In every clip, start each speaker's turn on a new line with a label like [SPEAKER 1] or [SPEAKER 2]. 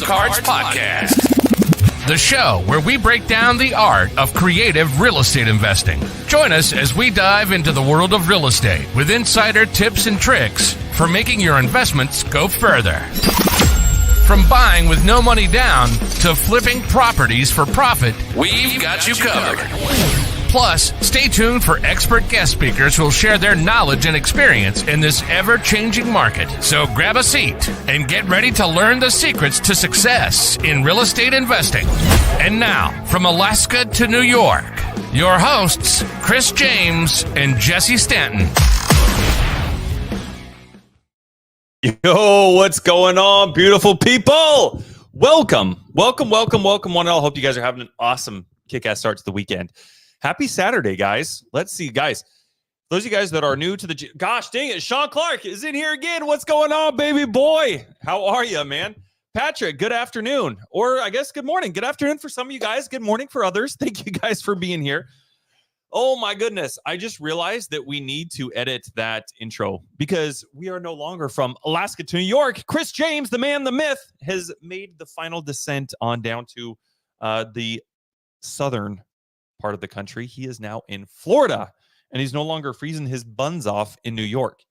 [SPEAKER 1] of Cards podcast, the show where we break down the art of creative real estate investing. Join us as we dive into the world of real estate with insider tips and tricks for making your investments go further. From buying with no money down to flipping properties for profit, we've got you covered. Plus, stay tuned for expert guest speakers who will share their knowledge and experience in this ever-changing market. So grab a seat and get ready to learn the secrets to success in real estate investing. And now, from Alaska to New York, your hosts, Chris James and Jesse Stanton.
[SPEAKER 2] Yo, what's going on, beautiful people? Welcome, one and all. Hope you guys are having an awesome kick-ass start to the weekend. Happy Saturday, guys. Let's see, guys. Those of you guys that are new to the... Gosh, dang it. Sean Clark is in here again. What's going on, baby boy? How are you, man? Patrick, good afternoon. Or I guess good morning. Good afternoon for some of you guys. Good morning for others. Thank you guys for being here. Oh, my goodness. I just realized that we need to edit that intro because we are no longer from Alaska to New York. Chris James, the man, the myth, has made the final descent on down to the southern part of the country. He is now in Florida, and he's no longer freezing his buns off in New York.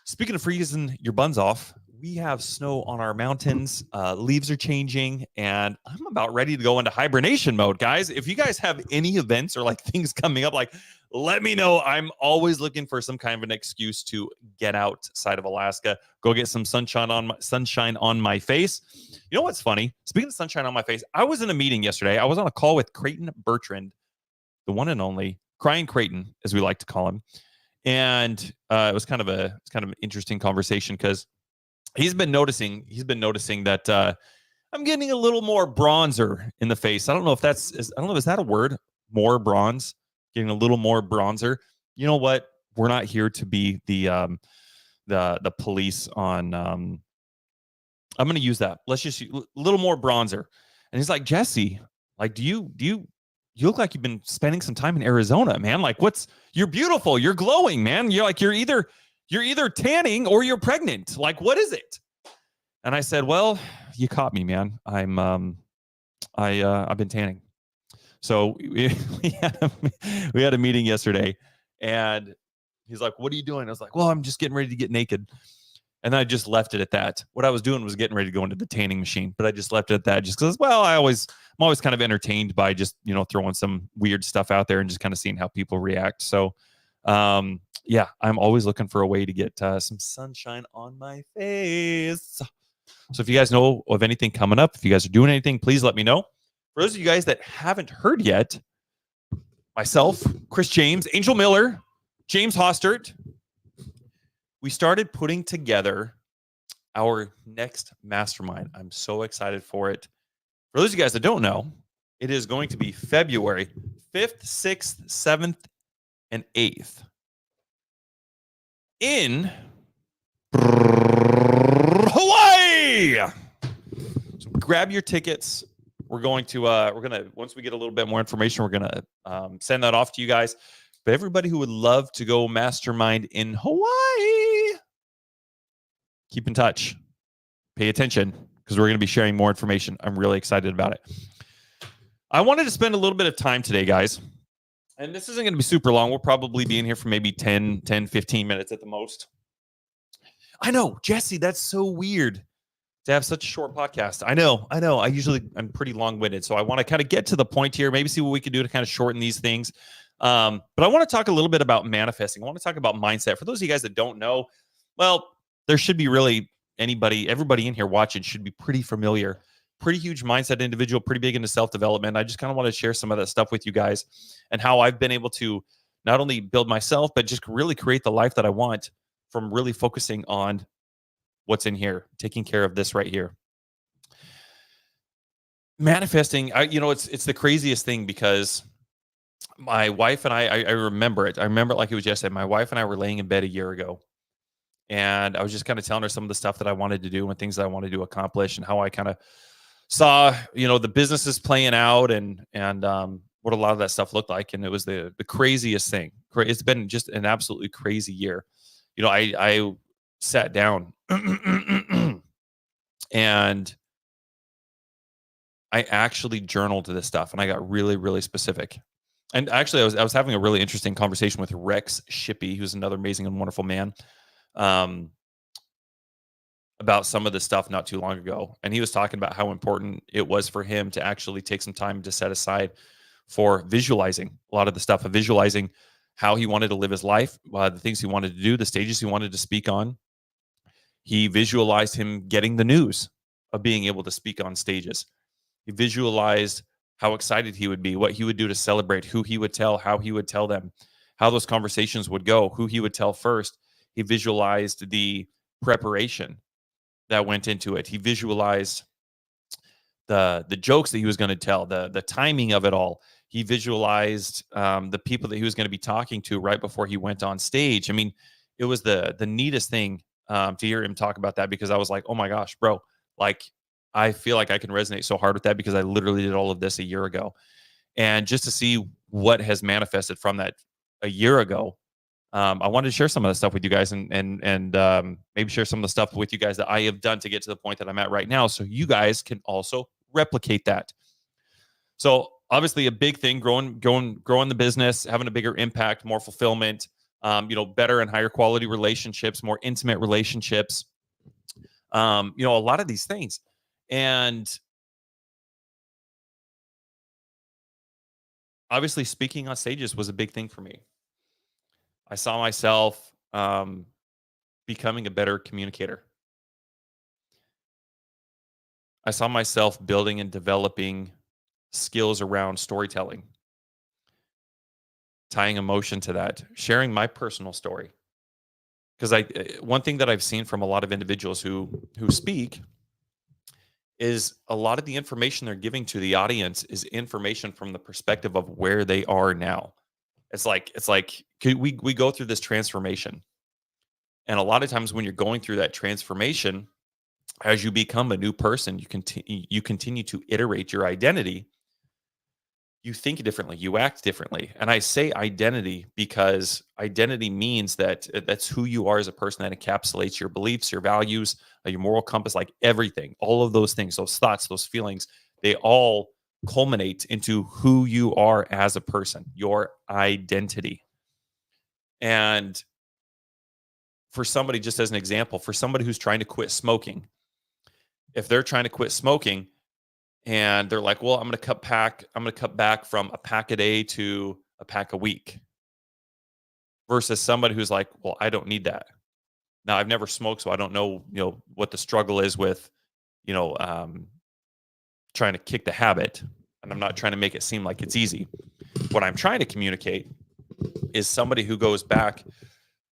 [SPEAKER 2] Speaking of freezing your buns off, we have snow on our mountains. Leaves are changing, and I'm about ready to go into hibernation mode, guys. If you guys have any events or like things coming up, like let me know. I'm always looking for some kind of an excuse to get outside of Alaska, go get some sunshine on my face. You know what's funny? Speaking of sunshine on my face, I was in a meeting yesterday. I was on a call with Creighton Bertrand, the one and only Crying Creighton, as we like to call him, and it was kind of an interesting conversation because he's been noticing that I'm getting a little more bronzer in the face. I don't know if is that a word? More bronze. Getting a little more bronzer. You know what? We're not here to be the police on. I'm going to use that. Let's just use a little more bronzer. And he's like, Jesse, like, do you look like you've been spending some time in Arizona, man? Like, you're beautiful, you're glowing, man. You're like, you're either tanning or you're pregnant. Like, what is it? And I said, well, you caught me, man. I've been tanning. So we had a meeting yesterday, and he's like, what are you doing? I was like, well, I'm just getting ready to get naked. And then I just left it at that. What I was doing was getting ready to go into the tanning machine, but I just left it at that just because, well, I'm always kind of entertained by just, throwing some weird stuff out there and just kind of seeing how people react. So, yeah, I'm always looking for a way to get some sunshine on my face. So if you guys know of anything coming up, if you guys are doing anything, please let me know. For those of you guys that haven't heard yet, myself, Chris James, Angel Miller, James Hostert, we started putting together our next mastermind. I'm so excited for it. For those of you guys that don't know, it is going to be February 5th, 6th, 7th, and 8th in Hawaii. So grab your tickets. We're going to once we get a little bit more information, we're going to send that off to you guys. But everybody who would love to go mastermind in Hawaii, keep in touch. Pay attention because we're going to be sharing more information. I'm really excited about it. I wanted to spend a little bit of time today, guys. And this isn't going to be super long. We'll probably be in here for maybe 10, 15 minutes at the most. I know, Jesse, that's so weird to have such a short podcast. I know. I'm pretty long-winded, so I want to kind of get to the point here, maybe see what we can do to kind of shorten these things. But I want to talk a little bit about manifesting. I want to talk about mindset. For those of you guys that don't know, well, there should be really everybody in here watching should be pretty familiar. Pretty huge mindset individual, pretty big into self-development. I just kind of want to share some of that stuff with you guys and how I've been able to not only build myself, but just really create the life that I want from really focusing on what's in here, taking care of this right here. Manifesting, it's the craziest thing because my wife and I remember it. I remember it like it was yesterday. My wife and I were laying in bed a year ago, and I was just kind of telling her some of the stuff that I wanted to do and things that I wanted to accomplish and how I kind of saw, the businesses playing out and what a lot of that stuff looked like. And it was the craziest thing. It's been just an absolutely crazy year. I sat down And I actually journaled this stuff, and I got really, really specific. And actually, I was having a really interesting conversation with Rex Shippey, who's another amazing and wonderful man, um, about some of this stuff not too long ago. And he was talking about how important it was for him to actually take some time to set aside for visualizing a lot of the stuff, of visualizing how he wanted to live his life, the things he wanted to do, the stages he wanted to speak on. He visualized him getting the news of being able to speak on stages. He visualized how excited he would be, what he would do to celebrate, who he would tell, how he would tell them, how those conversations would go, who he would tell first. He visualized the preparation that went into it. He visualized the jokes that he was going to tell, the timing of it all. He visualized the people that he was going to be talking to right before he went on stage. I mean, it was the neatest thing to hear him talk about that, because I was like, oh my gosh, bro, like I feel like I can resonate so hard with that, because I literally did all of this a year ago. And just to see what has manifested from that a year ago, I wanted to share some of the stuff with you guys, and maybe share some of the stuff with you guys that I have done to get to the point that I'm at right now, so you guys can also replicate that. So obviously, a big thing, growing the business, having a bigger impact, more fulfillment, better and higher quality relationships, more intimate relationships, a lot of these things. And obviously, speaking on stages was a big thing for me. I saw myself becoming a better communicator. I saw myself building and developing skills around storytelling, tying emotion to that, sharing my personal story. Because one thing that I've seen from a lot of individuals who speak is a lot of the information they're giving to the audience is information from the perspective of where they are now. It's like we go through this transformation, and a lot of times when you're going through that transformation, as you become a new person, you continue to iterate your identity. You think differently, you act differently. And I say identity because identity means that that's who you are as a person, that encapsulates your beliefs, your values, your moral compass, like everything, all of those things, those thoughts, those feelings, they all culminate into who you are as a person, your identity. And for somebody, just as an example, for somebody who's trying to quit smoking, if they're trying to quit smoking, and they're like, well, I'm going to cut back from a pack a day to a pack a week, versus somebody who's like, well, I don't need that. Now, I've never smoked, so I don't know, what the struggle is with, trying to kick the habit. And I'm not trying to make it seem like it's easy. What I'm trying to communicate is somebody who goes back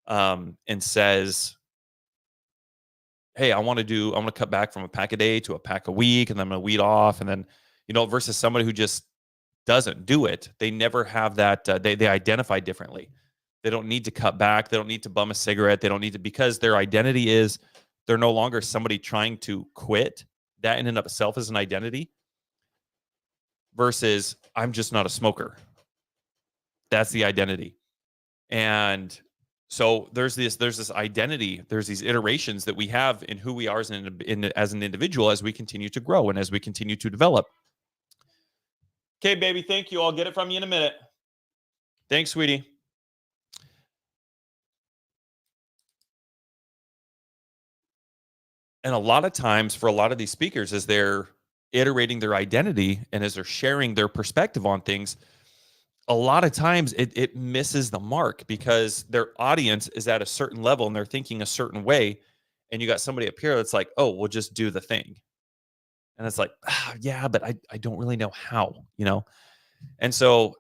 [SPEAKER 2] and says, hey, I want to cut back from a pack a day to a pack a week, and then I'm going to weed off. And then, versus somebody who just doesn't do it. They never have that. They identify differently. They don't need to cut back. They don't need to bum a cigarette. They don't need to, because their identity is they're no longer somebody trying to quit. That in and of itself is an identity, versus I'm just not a smoker. That's the identity. And so there's this identity, there's these iterations that we have in who we are as an individual, as we continue to grow and as we continue to develop. Okay, baby, thank you. I'll get it from you in a minute. Thanks, sweetie. And a lot of times for a lot of these speakers, as they're iterating their identity and as they're sharing their perspective on things, a lot of times it misses the mark, because their audience is at a certain level and they're thinking a certain way. And you got somebody up here that's like, oh, we'll just do the thing. And it's like, yeah, but I don't really know how, And so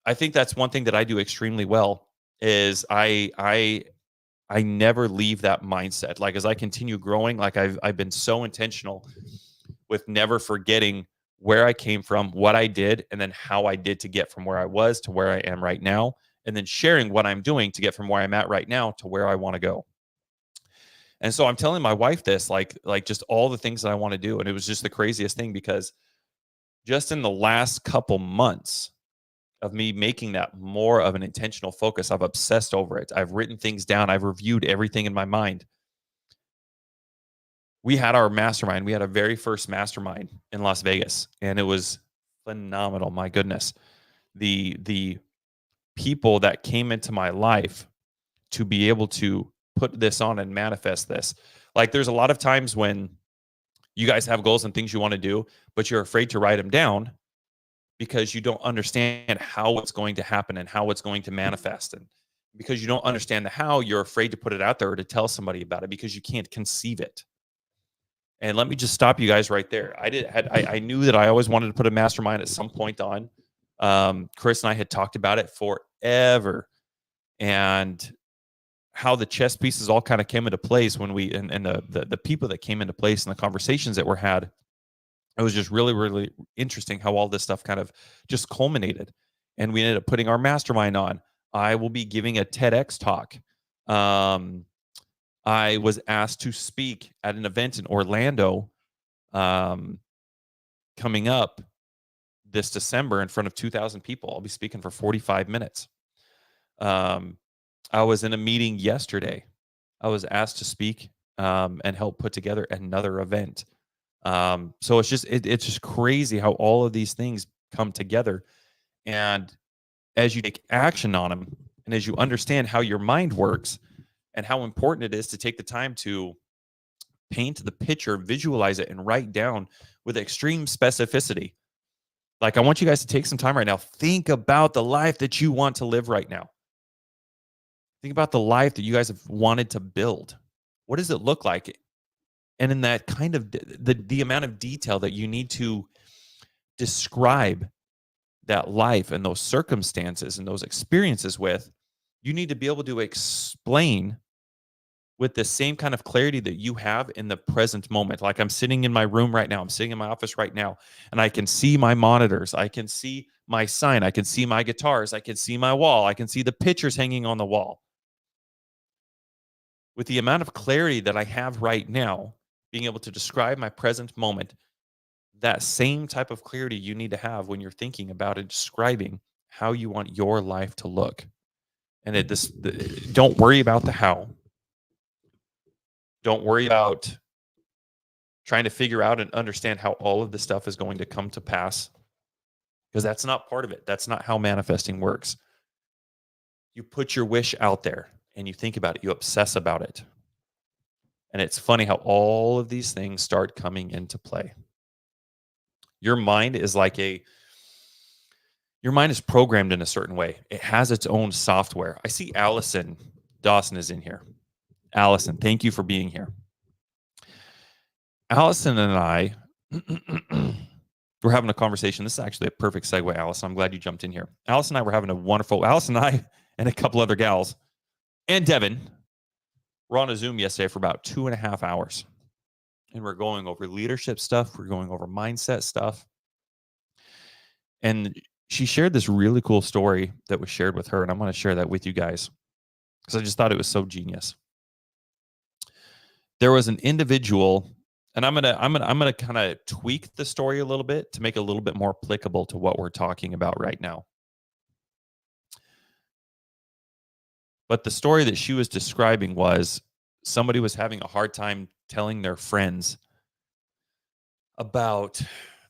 [SPEAKER 2] I think that's one thing that I do extremely well, is I never leave that mindset. Like, as I continue growing, like I've been so intentional with never forgetting where I came from, what I did, and then how I did to get from where I was to where I am right now, and then sharing what I'm doing to get from where I'm at right now to where I want to go. And so I'm telling my wife this, like just all the things that I want to do. And it was just the craziest thing, because just in the last couple months of me making that more of an intentional focus, I've obsessed over it. I've written things down. I've reviewed everything in my mind. we had our mastermind. We had our very first mastermind in Las Vegas, and it was phenomenal. My goodness, the people that came into my life to be able to put this on and manifest this. Like, there's a lot of times when you guys have goals and things you want to do, but you're afraid to write them down because you don't understand how it's going to happen and how it's going to manifest. And because you don't understand the how, you're afraid to put it out there or to tell somebody about it because you can't conceive it. And let me just stop you guys right there. I knew that I always wanted to put a mastermind at some point on. Chris and I had talked about it forever, and how the chess pieces all kind of came into place when we and the people that came into place and the conversations that were had. It was just really, really interesting how all this stuff kind of just culminated, and we ended up putting our mastermind on. I will be giving a TEDx talk. I was asked to speak at an event in Orlando coming up this December in front of 2,000 people. I'll be speaking for 45 minutes. I was in a meeting yesterday. I was asked to speak and help put together another event. So it's just crazy how all of these things come together. And as you take action on them, and as you understand how your mind works and how important it is to take the time to paint the picture, visualize it, and write down with extreme specificity. Like, I want you guys to take some time right now. Think about the life that you want to live right now. Think about the life that you guys have wanted to build. What does it look like? And in that kind of the amount of detail that you need to describe that life and those circumstances and those experiences with, you need to be able to explain with the same kind of clarity that you have in the present moment. Like, I'm sitting in my room right now. I'm sitting in my office right now, and I can see my monitors. I can see my sign. I can see my guitars. I can see my wall. I can see the pictures hanging on the wall. With the amount of clarity that I have right now, being able to describe my present moment, that same type of clarity you need to have when you're thinking about and describing how you want your life to look. And don't worry about the how. Don't worry about trying to figure out and understand how all of this stuff is going to come to pass, because that's not part of it. That's not how manifesting works. You put your wish out there and you think about it. You obsess about it. And it's funny how all of these things start coming into play. Your mind is programmed in a certain way. It has its own software. I see Allison Dawson is in here. Allison, thank you for being here. Allison and I we're having a conversation. This is actually a perfect segue, Allison. I'm glad you jumped in here. Allison and I were having a wonderful, Allison and I and a couple other gals and Devin were on a Zoom yesterday for about 2.5 hours. And we're going over leadership stuff. We're going over mindset stuff. And she shared this really cool story that was shared with her. And I'm going to share that with you guys because I just thought it was so genius. There was an individual, and I'm gonna kind of tweak the story a little bit to make it a little bit more applicable to what we're talking about right now. But the story that she was describing was somebody was having a hard time telling their friends about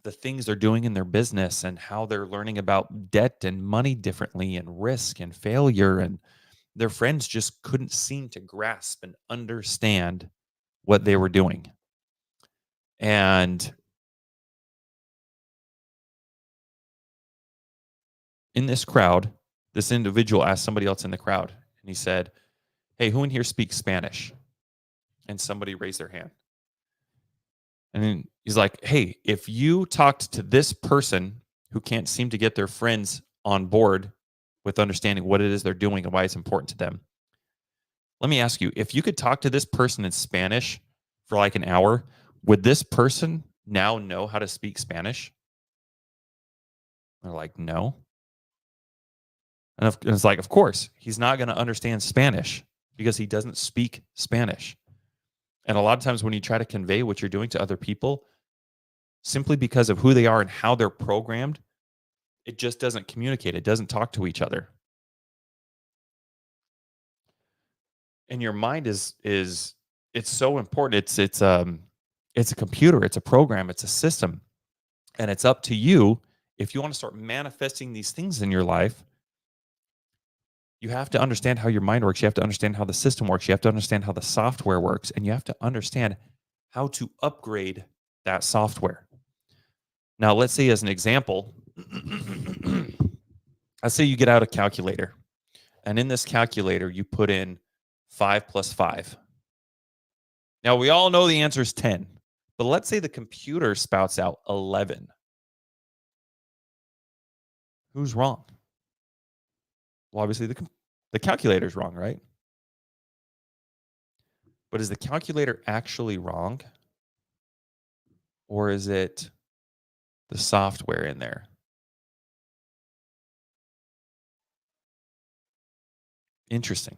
[SPEAKER 2] the things they're doing in their business and how they're learning about debt and money differently and risk and failure. And their friends just couldn't seem to grasp and understand what they were doing. And in this crowd, this individual asked somebody else in the crowd, and he said, "Hey, who in here speaks Spanish?" And somebody raised their hand. And then he's like, "Hey, if you talked to this person who can't seem to get their friends on board with understanding what it is they're doing and why it's important to them, let me ask you, if you could talk to this person in Spanish for like an hour, would this person now know how to speak Spanish?" They're like, "No." And it's like, of course, he's not going to understand Spanish because he doesn't speak Spanish. And a lot of times when you try to convey what you're doing to other people, simply because of who they are and how they're programmed, it just doesn't communicate. It doesn't talk to each other. And your mind is it's so important. It's a computer, it's a program, it's a system. And it's up to you. If you want to start manifesting these things in your life, you have to understand how your mind works. You have to understand how the system works. You have to understand how the software works. And you have to understand how to upgrade that software. Now, let's say as an example, let's say you get out a calculator. And in this calculator, you put in 5 plus 5. Now, we all know the answer is 10. But let's say the computer spouts out 11. Who's wrong? Well, obviously the calculator's wrong, right? But is the calculator actually wrong? Or is it the software in there? Interesting.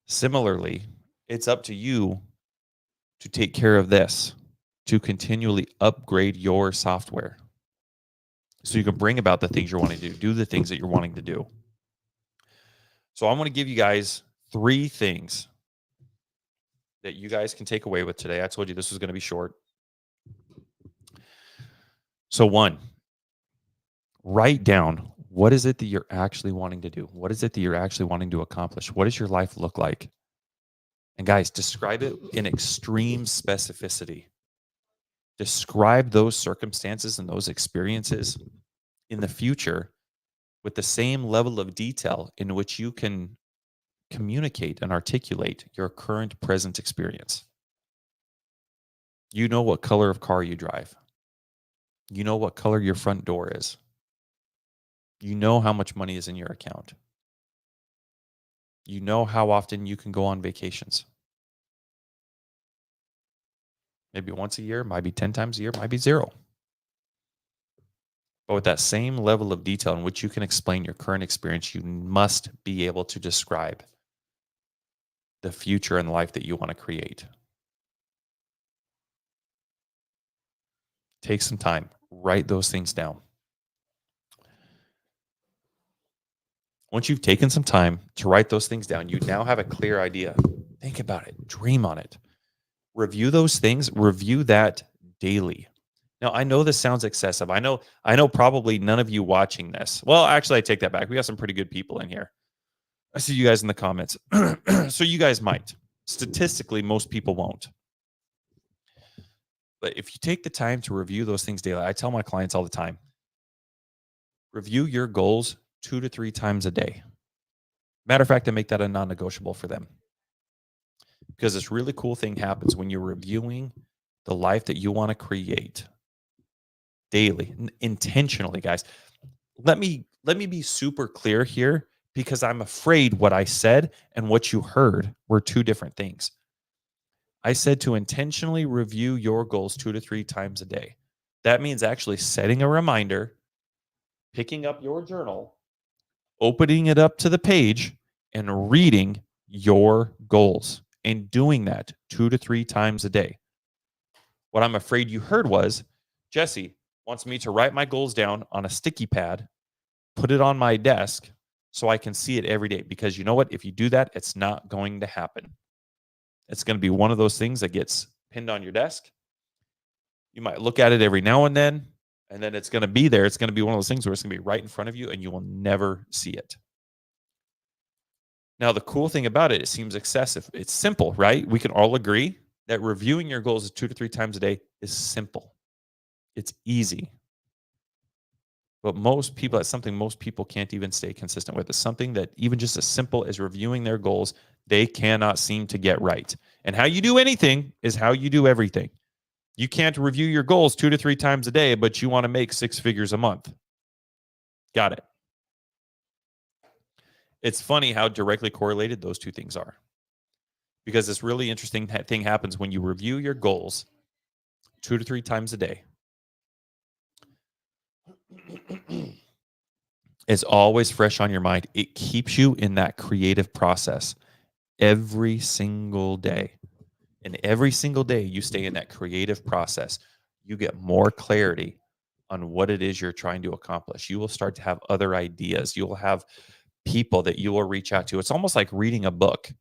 [SPEAKER 2] Similarly, it's up to you to take care of this, to continually upgrade your software so you can bring about the things you're wanting to do the things that you're wanting to do. So I'm going to give you guys 3 things that you guys can take away with today. I told you this was going to be short. So 1, write down, what is it that you're actually wanting to do? What is it that you're actually wanting to accomplish? What does your life look like? And guys, describe it in extreme specificity. Describe those circumstances and those experiences in the future with the same level of detail in which you can communicate and articulate your current present experience. You know what color of car you drive. You know what color your front door is. You know how much money is in your account. You know how often you can go on vacations. Maybe once a year, might be 10 times a year, might be 0. But with that same level of detail in which you can explain your current experience, you must be able to describe the future and life that you want to create. Take some time, write those things down. Once you've taken some time to write those things down, you now have a clear idea. Think about it, dream on it. Review those things, review that daily. Now, I know this sounds excessive. I know probably none of you watching this. Well, actually, I take that back. We got some pretty good people in here. I see you guys in the comments. So you guys might. Statistically, most people won't. But if you take the time to review those things daily, I tell my clients all the time, review your goals 2 to 3 times a day. Matter of fact, I make that a non-negotiable for them. Because this really cool thing happens when you're reviewing the life that you want to create daily, intentionally, guys. Let me be super clear here, because I'm afraid what I said and what you heard were 2 different things. I said to intentionally review your goals 2 to 3 times a day. That means actually setting a reminder, picking up your journal, opening it up to the page, and reading your goals, and doing that 2 to 3 times a day. What I'm afraid you heard was, Jesse wants me to write my goals down on a sticky pad, put it on my desk so I can see it every day. Because you know what? If you do that, it's not going to happen. It's going to be one of those things that gets pinned on your desk. You might look at it every now and then it's going to be there. It's going to be one of those things where it's going to be right in front of you and you will never see it. Now, the cool thing about it seems excessive. It's simple, right? We can all agree that reviewing your goals 2 to 3 times a day is simple. It's easy. But most people, that's something most people can't even stay consistent with. It's something that even just as simple as reviewing their goals, they cannot seem to get right. And how you do anything is how you do everything. You can't review your goals 2 to 3 times a day, but you want to make 6 figures a month. Got it. It's funny how directly correlated those 2 things are. Because this really interesting thing happens when you review your goals 2 to 3 times a day. It's always fresh on your mind. It keeps you in that creative process every single day. And every single day you stay in that creative process, you get more clarity on what it is you're trying to accomplish. You will start to have other ideas. You will have people that you will reach out to. It's almost like reading a book.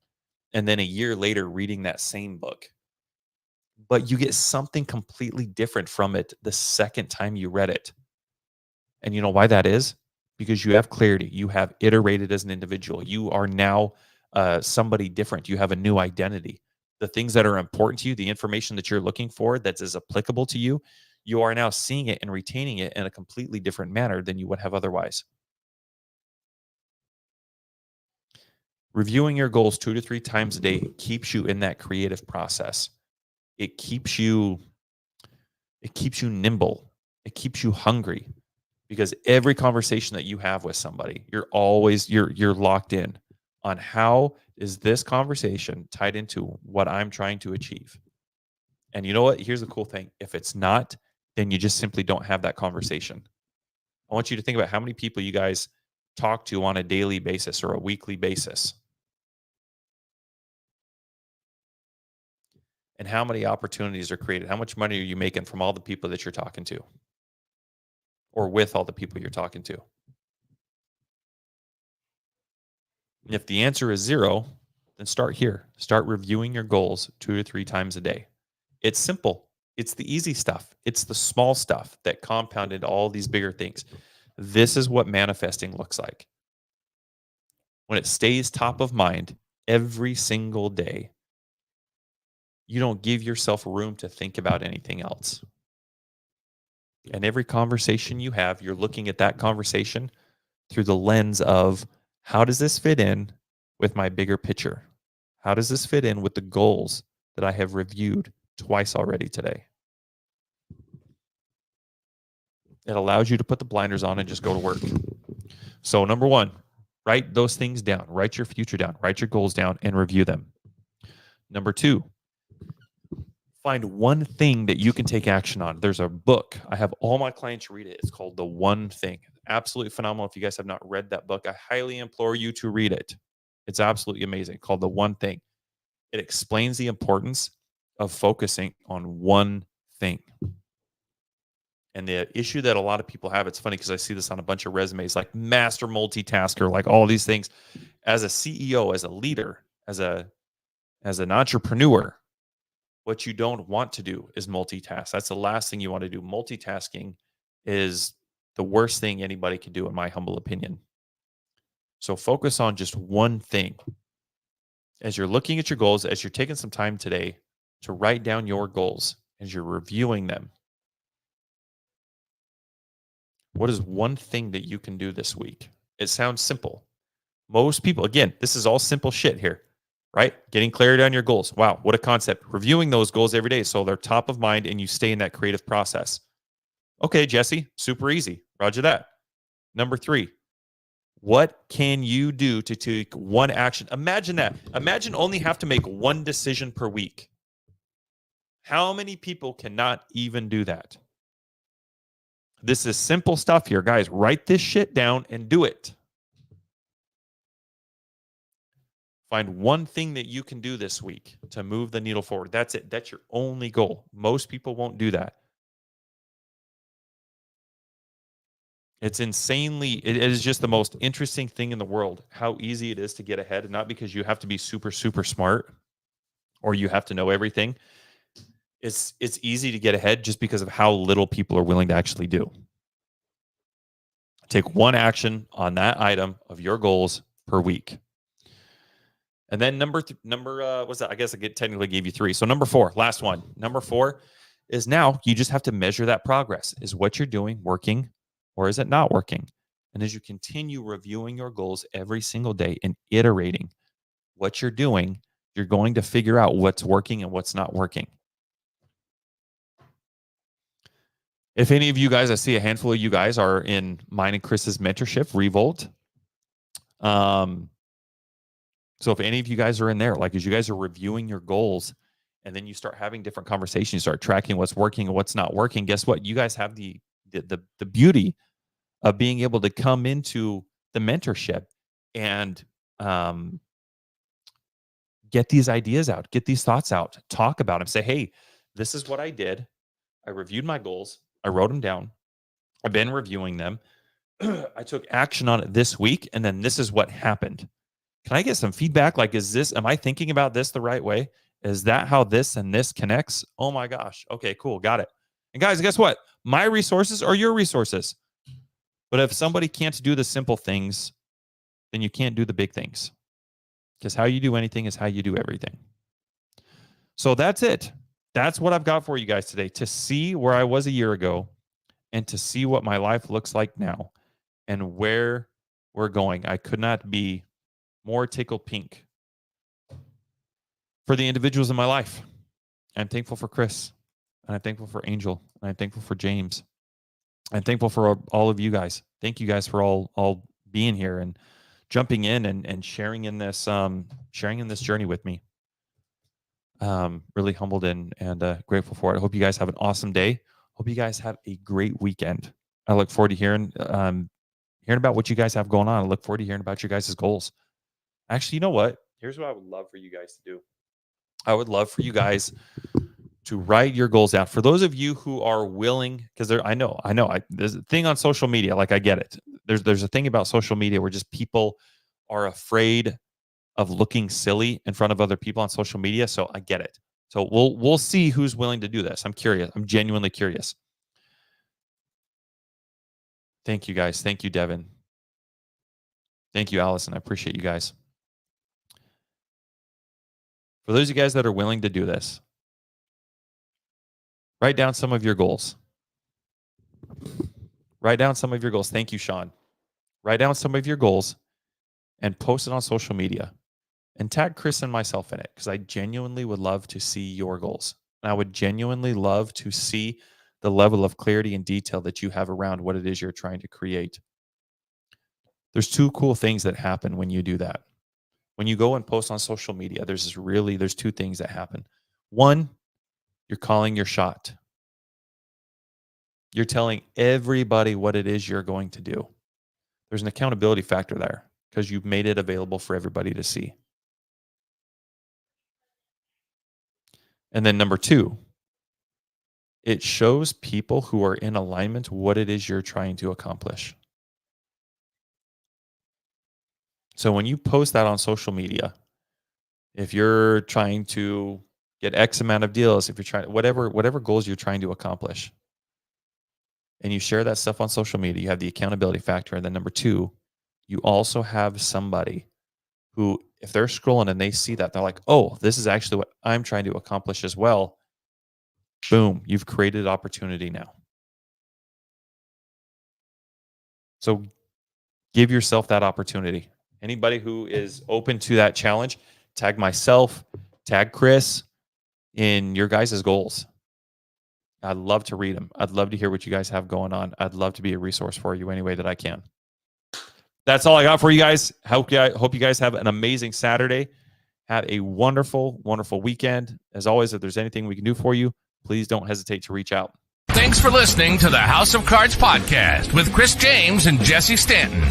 [SPEAKER 2] and then a year later reading that same book. But you get something completely different from it the second time you read it. And you know why that is? Because you have clarity. You have iterated as an individual. You are now somebody different. You have a new identity. The things that are important to you, the information that you're looking for that's as applicable to you, you are now seeing it and retaining it in a completely different manner than you would have otherwise. Reviewing your goals 2 to 3 times a day keeps you in that creative process. It keeps you nimble. It keeps you hungry, because every conversation that you have with somebody, you're locked in on how is this conversation tied into what I'm trying to achieve. And you know what? Here's the cool thing. If it's not, then you just simply don't have that conversation. I want you to think about how many people you guys talk to on a daily basis or a weekly basis. And how many opportunities are created? How much money are you making from all the people that you're talking to? Or with all the people you're talking to? And if the answer is 0, then start here. Start reviewing your goals 2 to 3 times a day. It's simple. It's the easy stuff. It's the small stuff that compounded all these bigger things. This is what manifesting looks like. When it stays top of mind every single day, you don't give yourself room to think about anything else. And every conversation you have, you're looking at that conversation through the lens of, how does this fit in with my bigger picture? How does this fit in with the goals that I have reviewed twice already today? It allows you to put the blinders on and just go to work. So number 1, write those things down. Write your future down. Write your goals down and review them. Number 2, find one thing that you can take action on. There's a book. I have all my clients read it. It's called The One Thing. Absolutely phenomenal. If you guys have not read that book, I highly implore you to read it. It's absolutely amazing. Called The One Thing. It explains the importance of focusing on one thing. And the issue that a lot of people have, it's funny because I see this on a bunch of resumes, like master multitasker, like all these things. As a CEO, as a leader, as an entrepreneur, what you don't want to do is multitask. That's the last thing you want to do. Multitasking is the worst thing anybody can do, in my humble opinion. So focus on just one thing. As you're looking at your goals, as you're taking some time today to write down your goals, as you're reviewing them, what is one thing that you can do this week? It sounds simple. Most people, again, this is all simple shit here, right? Getting clarity on your goals. Wow, what a concept. Reviewing those goals every day so they're top of mind and you stay in that creative process. Okay, Jesse, super easy. Roger that. Number 3, what can you do to take one action? Imagine that. Imagine only have to make one decision per week. How many people cannot even do that? This is simple stuff here, guys. Write this shit down and do it. Find one thing that you can do this week to move the needle forward. That's it. That's your only goal. Most people won't do that. It's insanely, it is just the most interesting thing in the world, how easy it is to get ahead. And not because you have to be super, super smart or you have to know everything. It's easy to get ahead just because of how little people are willing to actually do. Take one action on that item of your goals per week. And then what's that? I guess I technically gave you 3. So number 4, last one. Number 4 is now you just have to measure that progress. Is what you're doing working or is it not working? And as you continue reviewing your goals every single day and iterating what you're doing, you're going to figure out what's working and what's not working. If any of you guys, I see a handful of you guys are in mine and Chris's mentorship, Revolt. So if any of you guys are in there, like as you guys are reviewing your goals and then you start having different conversations, you start tracking what's working and what's not working, guess what? You guys have the beauty of being able to come into the mentorship and get these ideas out, get these thoughts out, talk about them, say, hey, this is what I did. I reviewed my goals. I wrote them down. I've been reviewing them. I took action on it this week, and then this is what happened. Can I get some feedback? Like, am I thinking about this the right way? Is that how this and this connects? Oh my gosh. Okay, cool. Got it. And guys, guess what? My resources are your resources. But if somebody can't do the simple things, then you can't do the big things. Because how you do anything is how you do everything. So that's it. That's what I've got for you guys today, to see where I was a year ago and to see what my life looks like now and where we're going. I could not be more tickled pink for the individuals in my life. I'm thankful for Chris, and I'm thankful for Angel, and I'm thankful for James. I'm thankful for all of you guys. Thank you guys for all being here and jumping in and sharing in this journey with me. Really humbled and grateful for it. I hope you guys have an awesome day. Hope you guys have a great weekend. I look forward to hearing about what you guys have going on. I look forward to hearing about your guys' goals. Actually, you know what? Here's what I would love for you guys to do. I would love for you guys to write your goals out. For those of you who are willing, because I know, there's a thing on social media, like I get it. There's a thing about social media where just people are afraid of looking silly in front of other people on social media. So I get it. So we'll see who's willing to do this. I'm curious. I'm genuinely curious. Thank you guys. Thank you, Devin. Thank you, Allison. I appreciate you guys. For those of you guys that are willing to do this, write down some of your goals. Write down some of your goals. Thank you, Sean. Write down some of your goals and post it on social media. And tag Chris and myself in it, because I genuinely would love to see your goals. And I would genuinely love to see the level of clarity and detail that you have around what it is you're trying to create. There's two cool things that happen when you do that. When you go and post on social media, there's two things that happen. One, you're calling your shot. You're telling everybody what it is you're going to do. There's an accountability factor there because you've made it available for everybody to see. And then number two, it shows people who are in alignment what it is you're trying to accomplish. So when you post that on social media, if you're trying to get X amount of deals, if you're trying whatever goals you're trying to accomplish, and you share that stuff on social media, you have the accountability factor. And then number two, you also have somebody who, if they're scrolling and they see that, they're like, oh, this is actually what I'm trying to accomplish as well. Boom, you've created opportunity now. So give yourself that opportunity. Anybody who is open to that challenge, tag myself, tag Chris in your guys' goals. I'd love to read them. I'd love to hear what you guys have going on. I'd love to be a resource for you any way that I can. That's all I got for you guys. Hope you guys have an amazing Saturday. Have a wonderful, wonderful weekend. As always, if there's anything we can do for you, please don't hesitate to reach out.
[SPEAKER 1] Thanks for listening to the House of Cards podcast with Chris James and Jesse Stanton.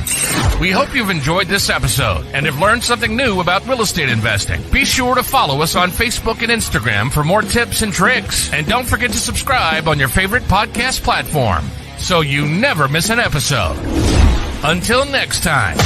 [SPEAKER 1] We hope you've enjoyed this episode and have learned something new about real estate investing. Be sure to follow us on Facebook and Instagram for more tips and tricks. And don't forget to subscribe on your favorite podcast platform so you never miss an episode. Until next time.